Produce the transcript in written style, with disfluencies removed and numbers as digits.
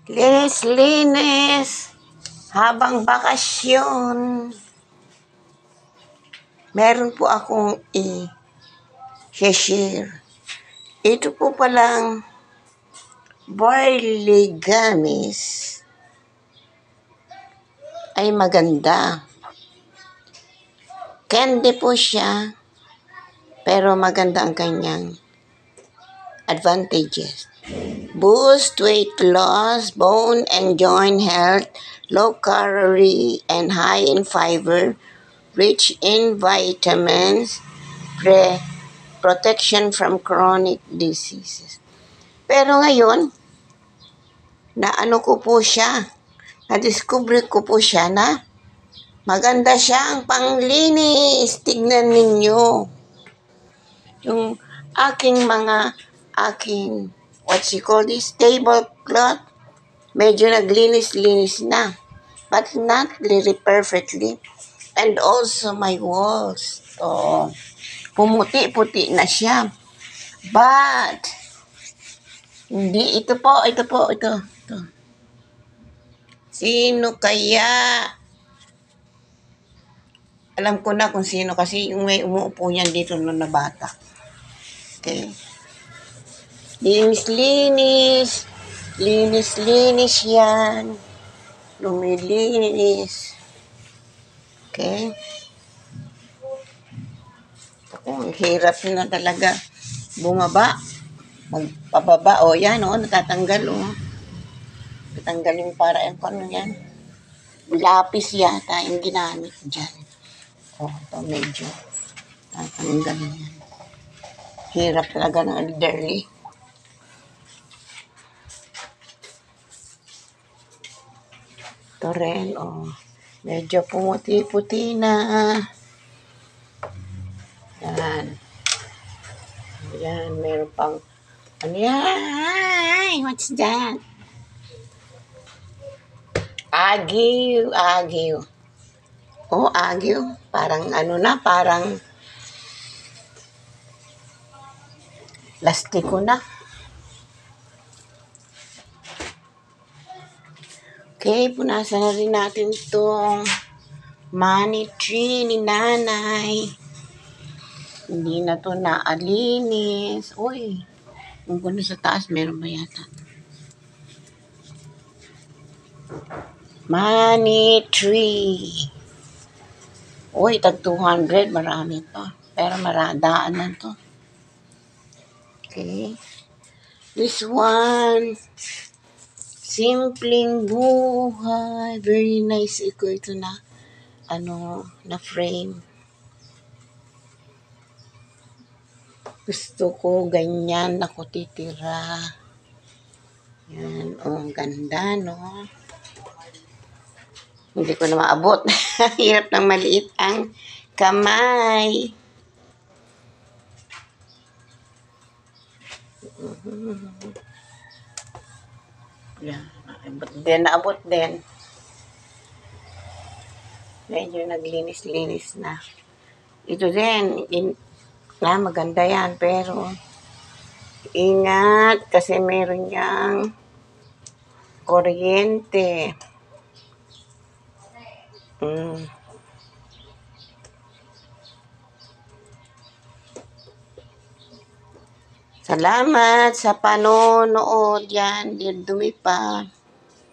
Linis-linis habang bakasyon. Meron po akong i-share. Ito po palang barley gummies ay maganda. Candy po siya, pero maganda ang kanyang advantages. Boost weight loss, bone and joint health, low calorie and high in fiber, rich in vitamins, protection from chronic diseases. Pero ngayon, na-discover ko po siya na maganda siya ang panglinis. Tignan ninyo. Yung tablecloth, medyo naglinis-linis na. But not really perfectly. And also my walls. Pumuti-puti na siya. But, hindi, ito. Sino kaya? Alam ko na kung sino kasi yung may umuupo niyan dito nung nabata. Okay. Linis-linis. Linis-linis yan. Lumilinis. Okay. Ako, hirap na talaga bumaba. Magpababa. Yan, natatanggal, Natanggal yung para yung ano yan. Lapis yata yung ginamit dyan. Ito medyo tatanggal yan. Hirap talaga ng elderly. Ito rin, medyo pumuti-puti na. Yan, meron pang, ano yan? What's that? Agiw. Agiw. Parang parang lastiko na. Okay, punasan na rin natin itong money tree ni nanay. Hindi na to naalinis. Kung kuno sa taas, meron ba yata? Money tree. Tag 200, marami pa. Pero maradaan na to. Okay. This one, simpleng buhay. Very nice ito na, na frame. Gusto ko ganyan ako titira. Yan, ganda, no? Hindi ko na maabot. Hirap ng maliit ang kamay. Naabot din. Medyo naglinis-linis na. Ito din, maganda yan, pero ingat kasi meron niyang kuryente. Salamat sa panonood yan. Dumi pa.